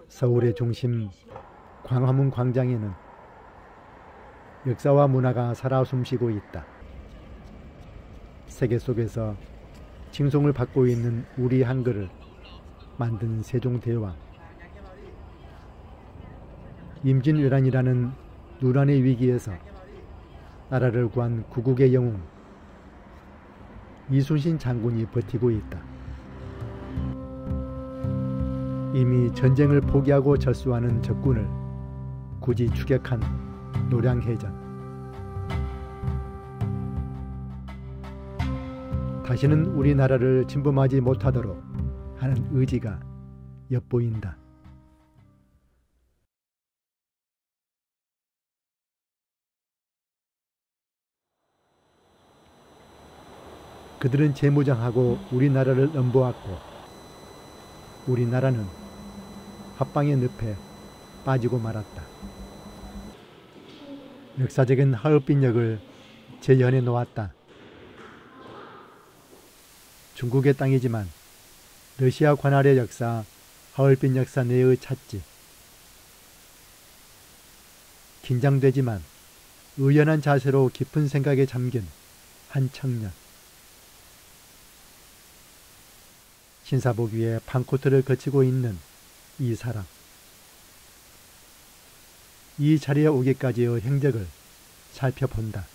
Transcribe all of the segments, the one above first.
서울의 중심 광화문 광장에는 역사와 문화가 살아 숨쉬고 있다. 세계 속에서 칭송을 받고 있는 우리 한글을 만든 세종대왕, 임진왜란이라는 누란의 위기에서 나라를 구한 구국의 영웅 이순신 장군이 버티고 있다. 이미 전쟁을 포기하고 절수하는 적군을 굳이 추격한 노량해전. 다시는 우리나라를 침범하지 못하도록 하는 의지가 엿보인다. 그들은 재무장하고 우리나라를 넘보았고 우리나라는 합방의 늪에 빠지고 말았다. 역사적인 하얼빈역을 재현해 놓았다. 중국의 땅이지만 러시아 관할의 역사, 하얼빈 역사 내의 찻집. 긴장되지만 의연한 자세로 깊은 생각에 잠긴 한 청년. 신사복 위에 판코트를 거치고 있는 이 사람. 이 자리에 오기까지의 행적을 살펴본다.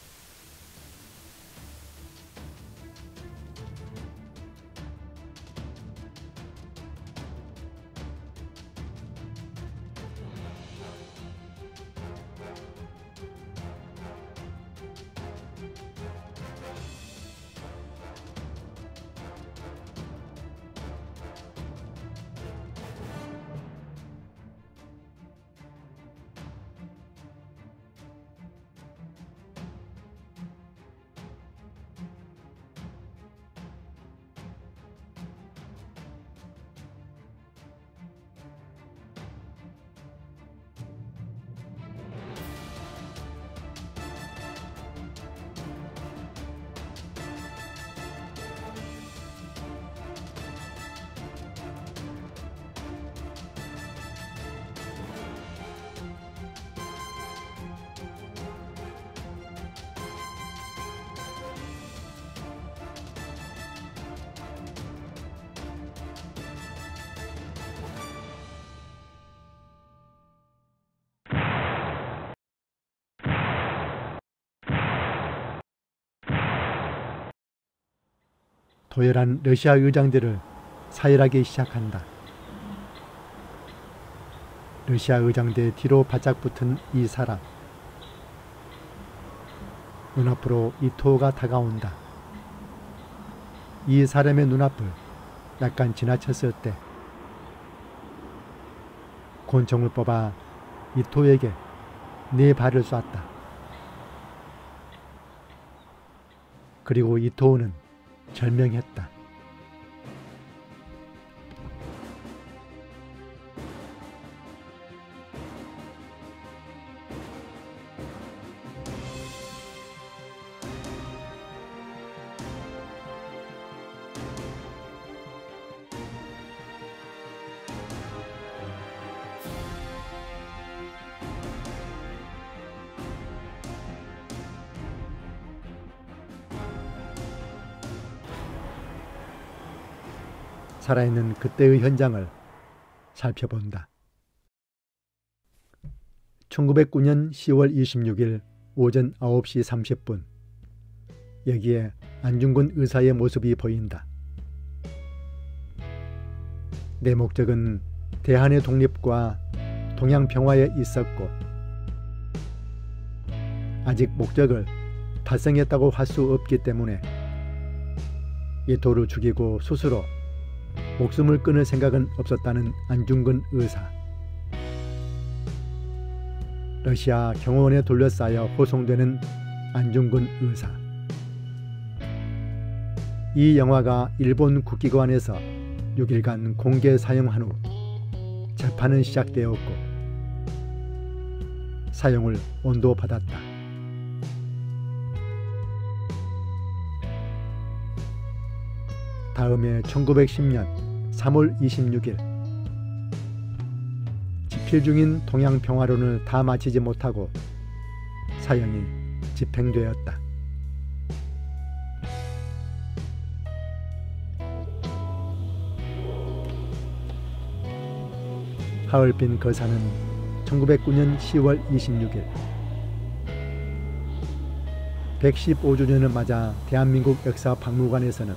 도열한 러시아 의장들을 사열하기 시작한다. 러시아 의장대 뒤로 바짝 붙은 이 사람. 눈앞으로 이토가 다가온다. 이 사람의 눈앞을 약간 지나쳤을 때 권총을 뽑아 이토에게 4발을 쐈다. 그리고 이토는 절명했다. 살아있는 그때의 현장을 살펴본다. 1909년 10월 26일 오전 9시 30분. 여기에 안중근 의사의 모습이 보인다. 내 목적은 대한의 독립과 동양 평화에 있었고 아직 목적을 달성했다고 할 수 없기 때문에 이토를 죽이고 스스로 목숨을 끊을 생각은 없었다는 안중근 의사. 러시아 경호원에 둘러싸여 호송되는 안중근 의사. 이 영화가 일본 국기관에서 6일간 공개 사용한 후 재판은 시작되었고 사용을 온도받았다. 다음해 1910년 3월 26일 집필 중인 동양평화론을 다 마치지 못하고 사형이 집행되었다. 하얼빈 거사는 1909년 10월 26일 115주년을 맞아 대한민국 역사박물관에서는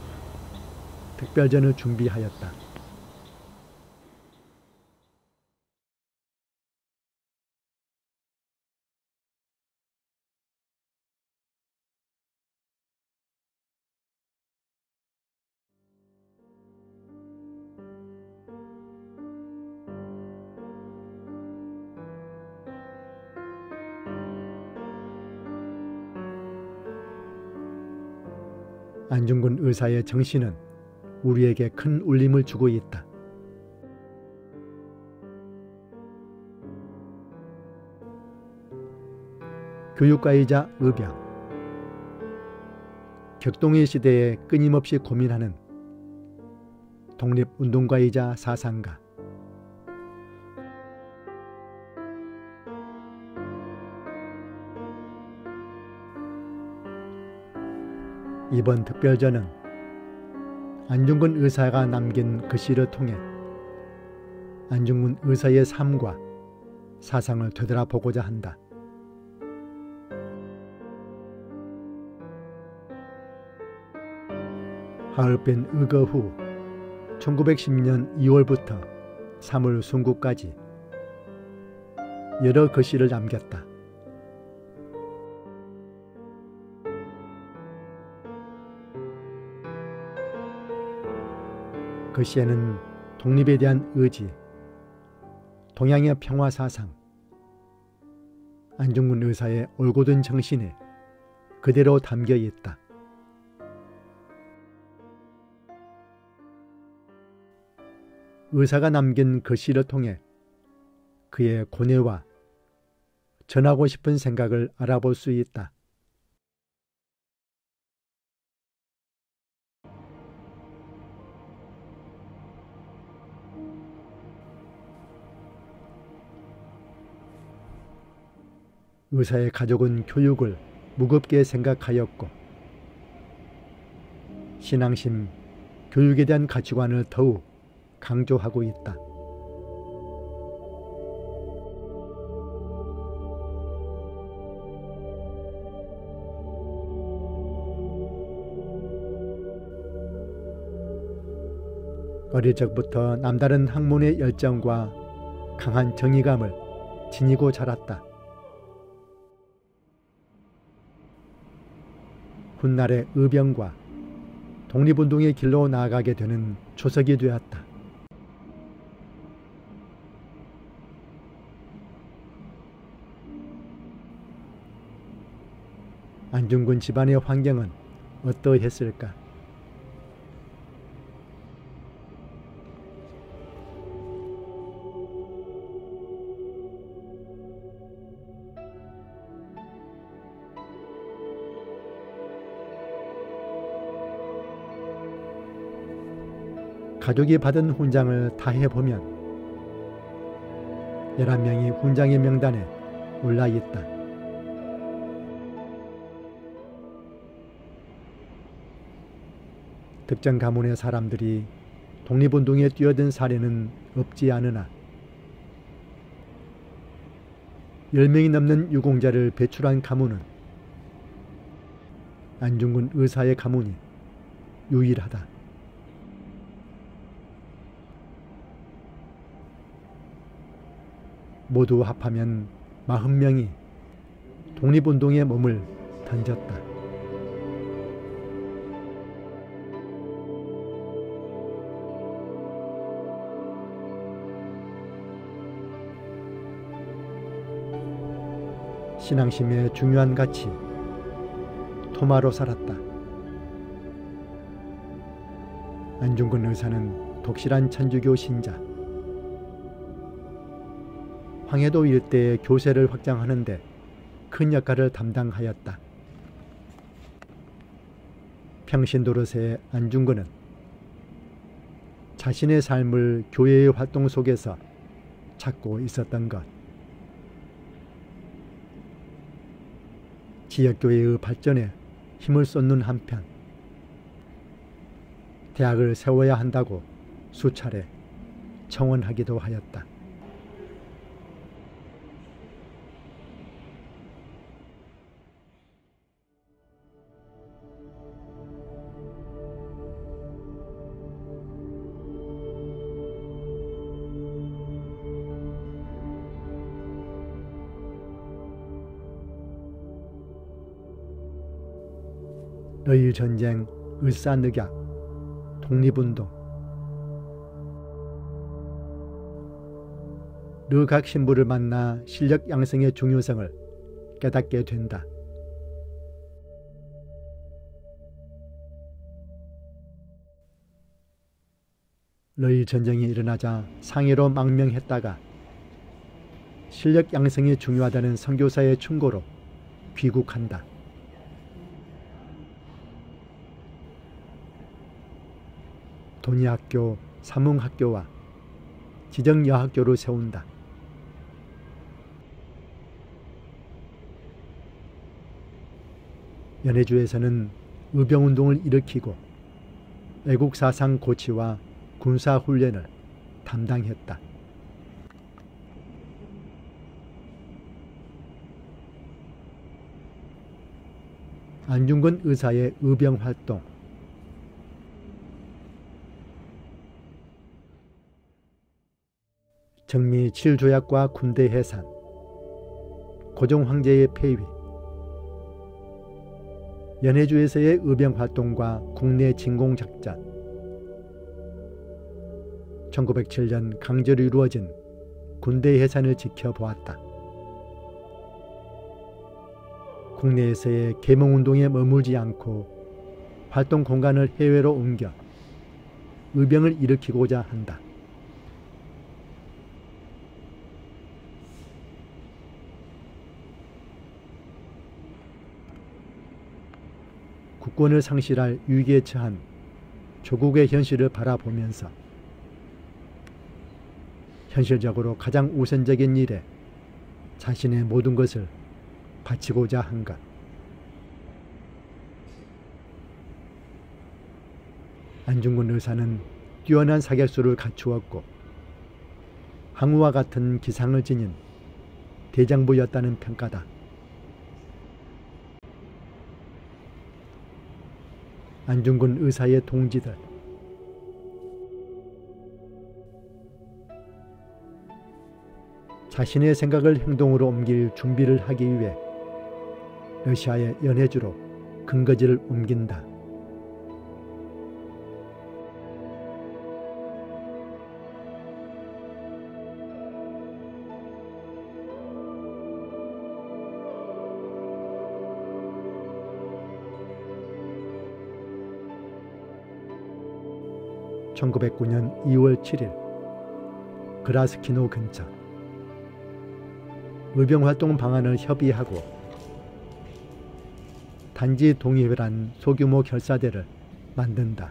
특별전을 준비하였다. 안중근 의사의 정신은 우리에게 큰 울림을 주고 있다. 교육가이자 의병, 격동의 시대에 끊임없이 고민하는 독립운동가이자 사상가, 이번 특별전은 안중근 의사가 남긴 글씨를 통해 안중근 의사의 삶과 사상을 되돌아보고자 한다. 하얼빈 의거 후 1910년 2월부터 3월 순국까지 여러 글씨를 남겼다. 글씨에는 독립에 대한 의지, 동양의 평화사상, 안중근 의사의 올곧은 정신이 그대로 담겨 있다. 의사가 남긴 글씨를 통해 그의 고뇌와 전하고 싶은 생각을 알아볼 수 있다. 의사의 가족은 교육을 무겁게 생각하였고 신앙심, 교육에 대한 가치관을 더욱 강조하고 있다. 어릴 적부터 남다른 학문의 열정과 강한 정의감을 지니고 자랐다. 훗날의 의병과 독립운동의 길로 나아가게 되는 초석이 되었다. 안중근 집안의 환경은 어떠했을까? 가족이 받은 훈장을 다 해보면 11명이 훈장의 명단에 올라있다. 특정 가문의 사람들이 독립운동에 뛰어든 사례는 없지 않으나 10명이 넘는 유공자를 배출한 가문은 안중근 의사의 가문이 유일하다. 모두 합하면 40명이 독립운동에 몸을 던졌다. 신앙심의 중요한 가치, 토마로 살았다. 안중근 의사는 독실한 천주교 신자, 황해도 일대의 교세를 확장하는 데 큰 역할을 담당하였다. 평신도로서의 안중근은 자신의 삶을 교회의 활동 속에서 찾고 있었던 것. 지역교회의 발전에 힘을 쏟는 한편 대학을 세워야 한다고 수차례 청원하기도 하였다. 러일전쟁, 을사늑약, 독립운동. 르각 신부를 만나 실력 양성의 중요성을 깨닫게 된다. 러일전쟁이 일어나자 상해로 망명했다가 실력 양성이 중요하다는 선교사의 충고로 귀국한다. 돈이학교, 사뭉학교와 지정여학교를 세운다. 연해주에서는 의병운동을 일으키고 애국사상 고치와 군사훈련을 담당했다. 안중근 의사의 의병활동. 정미 7조약과 군대 해산, 고종 황제의 폐위, 연해주에서의 의병활동과 국내 진공작전, 1907년 강제로 이루어진 군대 해산을 지켜보았다. 국내에서의 계몽운동에 머물지 않고 활동 공간을 해외로 옮겨 의병을 일으키고자 한다. 국권을 상실할 위기에 처한 조국의 현실을 바라보면서 현실적으로 가장 우선적인 일에 자신의 모든 것을 바치고자 한 것. 안중근 의사는 뛰어난 사격수를 갖추었고 항우와 같은 기상을 지닌 대장부였다는 평가다. 안중근 의사의 동지들. 자신의 생각을 행동으로 옮길 준비를 하기 위해 러시아의 연해주로 근거지를 옮긴다. (1909년 2월 7일) 그라스키노 근처. 의병활동 방안을 협의하고 단지 동의회란 소규모 결사대를 만든다.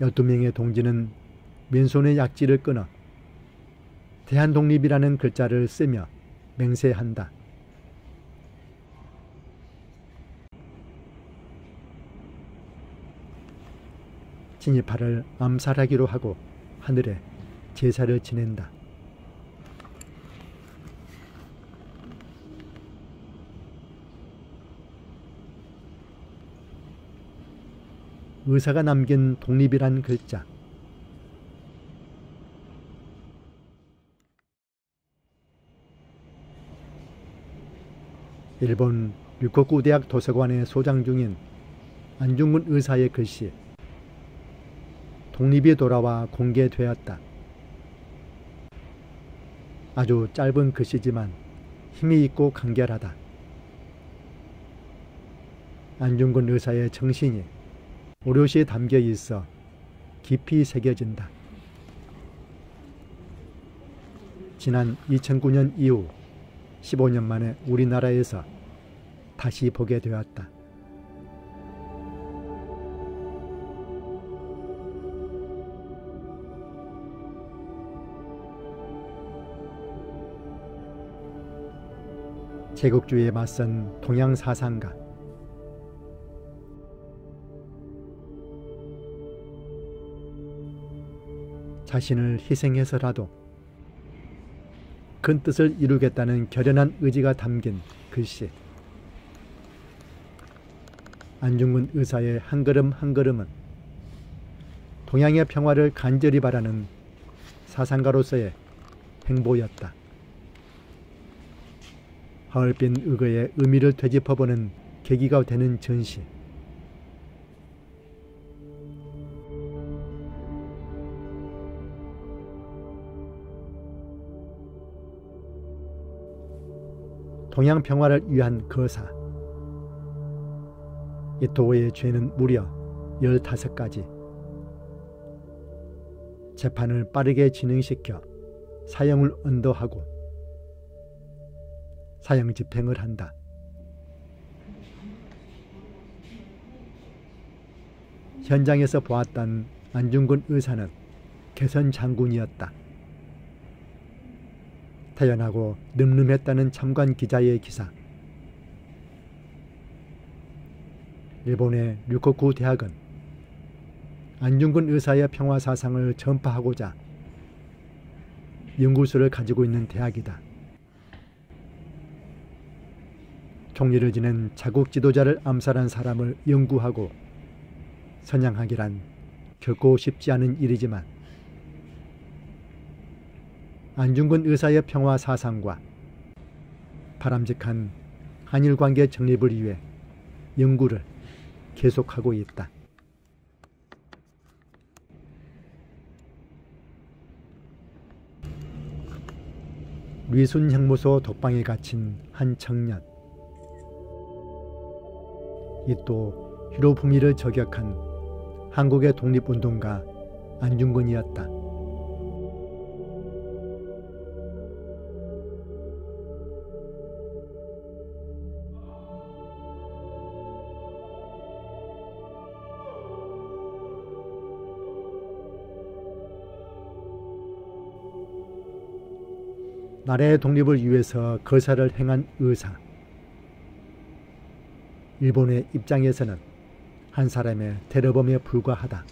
열두 명의 동지는 맨손의 약지를 끊어 대한독립이라는 글자를 쓰며 맹세한다. 진입파를 암살하기로 하고 하늘에 제사를 지낸다. 의사가 남긴 독립이란 글자. 일본 류코쿠대학 도서관의 소장 중인 안중근 의사의 글씨. 독립이 돌아와 공개되었다. 아주 짧은 글씨지만 힘이 있고 간결하다. 안중근 의사의 정신이 오롯이 담겨 있어 깊이 새겨진다. 지난 2009년 이후 15년 만에 우리나라에서 다시 보게 되었다. 제국주의에 맞선 동양 사상가, 자신을 희생해서라도 큰 뜻을 이루겠다는 결연한 의지가 담긴 글씨. 안중근 의사의 한 걸음 한 걸음은 동양의 평화를 간절히 바라는 사상가로서의 행보였다. 하얼빈 의거의 의미를 되짚어보는 계기가 되는 전시. 동양 평화를 위한 거사. 이토우의 죄는 무려 15가지. 재판을 빠르게 진행시켜 사형을 언도하고 사형 집행을 한다. 현장에서 보았던 안중근 의사는 개선 장군이었다. 태연하고 늠름했다는 참관 기자의 기사. 일본의 류코쿠 대학은 안중근 의사의 평화 사상을 전파하고자 연구소를 가지고 있는 대학이다. 총리를 지낸 자국 지도자를 암살한 사람을 연구하고 선양하기란 결코 쉽지 않은 일이지만 안중근 의사의 평화 사상과 바람직한 한일 관계 정립을 위해 연구를 계속하고 있다. 리순형무소 독방에 갇힌 한 청년. 이 또 히로부미를 저격한 한국의 독립운동가 안중근이었다. 나라의 독립을 위해서 거사를 행한 의사. 일본의 입장에서는 한 사람의 테러범에 불과하다.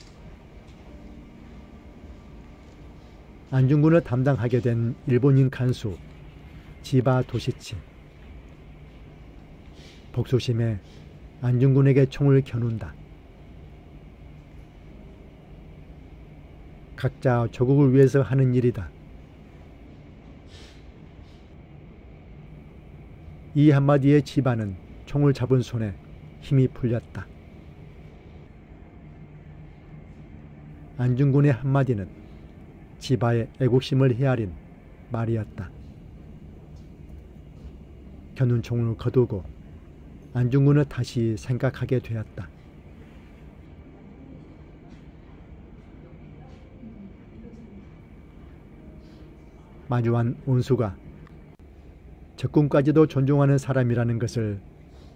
안중근을 담당하게 된 일본인 간수 지바 도시치. 복수심에 안중근에게 총을 겨눈다. 각자 조국을 위해서 하는 일이다. 이 한마디에 지바는 총을 잡은 손에 힘이 풀렸다. 안중근의 한마디는 지바의 애국심을 헤아린 말이었다. 겨눈 총을 거두고 안중근은 다시 생각하게 되었다. 마주한 온수가 적군까지도 존중하는 사람이라는 것을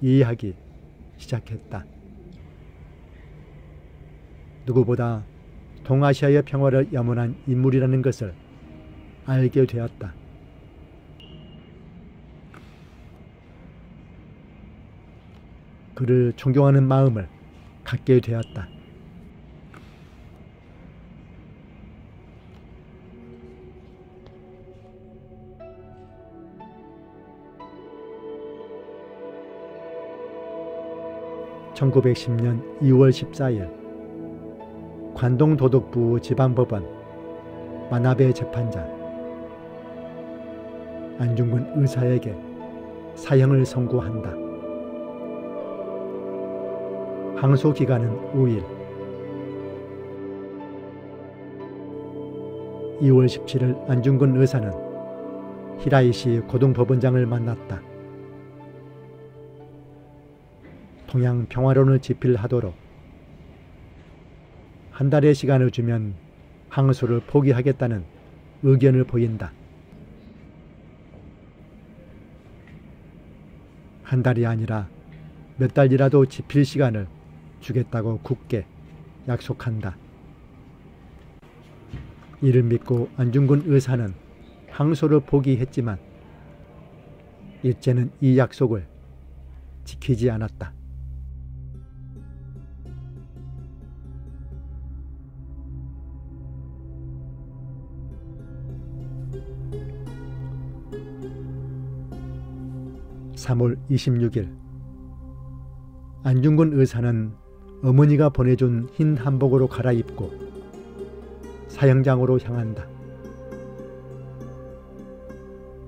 이해하기 시작했다. 누구보다 동아시아의 평화를 염원한 인물이라는 것을 알게 되었다. 그를 존경하는 마음을 갖게 되었다. (1910년 2월 14일) 관동도독부 지방법원 마나베 재판장. 안중근 의사에게 사형을 선고한다. 항소 기간은 5일. 2월 17일 안중근 의사는 히라이시 고등법원장을 만났다. 동양 평화론을 집필하도록 한 달의 시간을 주면 항소를 포기하겠다는 의견을 보인다. 한 달이 아니라 몇 달이라도 지필 시간을 주겠다고 굳게 약속한다. 이를 믿고 안중근 의사는 항소를 포기했지만 일제는 이 약속을 지키지 않았다. (3월 26일) 안중근 의사는 어머니가 보내준 흰 한복으로 갈아입고 사형장으로 향한다.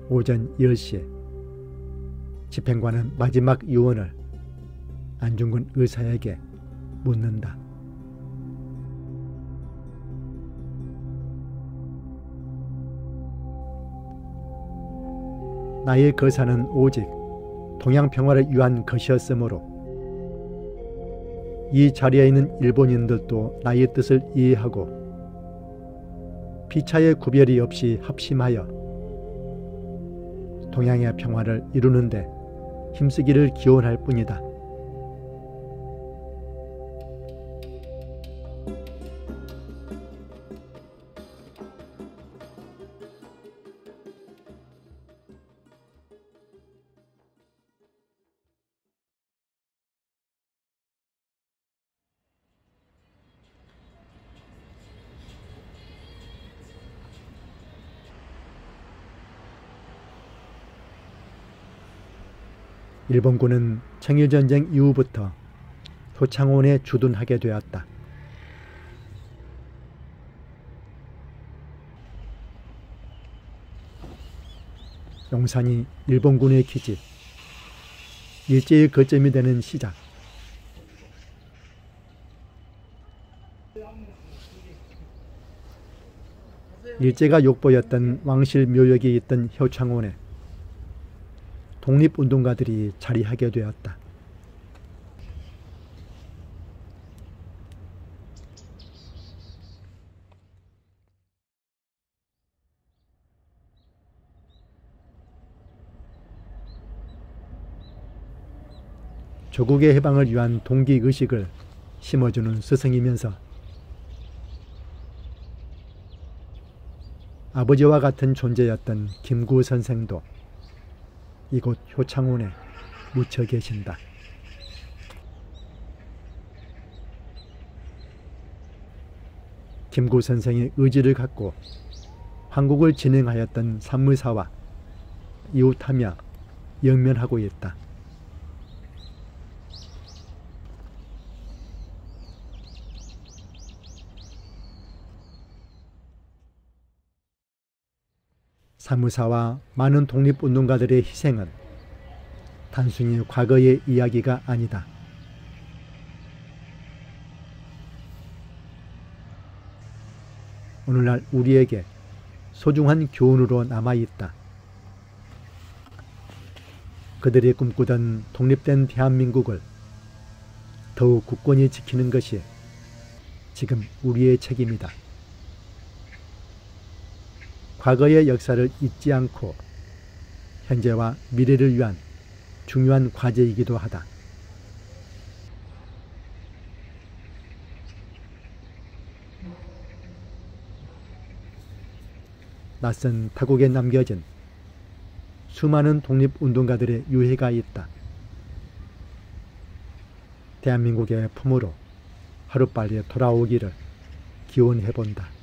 오전 10시에 집행관은 마지막 유언을 안중근 의사에게 묻는다. 나의 거사는 오직 동양 평화를 위한 것이었으므로 이 자리에 있는 일본인들도 나의 뜻을 이해하고 피차의 구별이 없이 합심하여 동양의 평화를 이루는 데 힘쓰기를 기원할 뿐이다. 일본군은 청일전쟁 이후부터 효창원에 주둔하게 되었다. 용산이 일본군의 기지, 일제의 거점이 되는 시작. 일제가 욕보였던 왕실 묘역이 있던 효창원에 독립운동가들이 자리하게 되었다. 조국의 해방을 위한 동기의식을 심어주는 스승이면서 아버지와 같은 존재였던 김구 선생도 이곳 효창원에 묻혀 계신다. 김구 선생의 의지를 갖고 한국을 진행하였던 산무사와 이웃하며 영면하고 있다. 산무사와 많은 독립운동가들의 희생은 단순히 과거의 이야기가 아니다. 오늘날 우리에게 소중한 교훈으로 남아있다. 그들이 꿈꾸던 독립된 대한민국을 더욱 굳건히 지키는 것이 지금 우리의 책임이다. 과거의 역사를 잊지 않고 현재와 미래를 위한 중요한 과제이기도 하다. 낯선 타국에 남겨진 수많은 독립운동가들의 유해가 있다. 대한민국의 품으로 하루빨리 돌아오기를 기원해본다.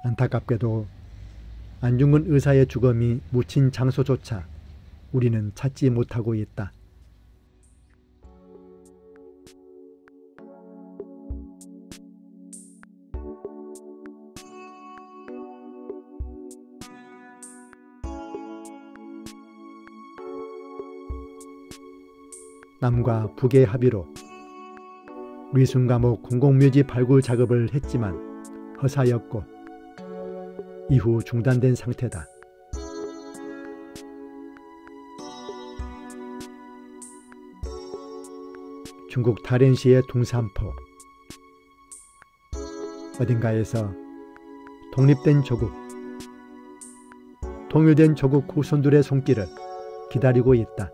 안타깝게도 안중근 의사의 죽음이 묻힌 장소조차 우리는 찾지 못하고 있다. 남과 북의 합의로 리순 감옥 공공묘지 발굴 작업을 했지만 허사였고 이후 중단된 상태다. 중국 다롄시의 동산포, 어딘가에서 독립된 조국, 통일된 조국 후손들의 손길을 기다리고 있다.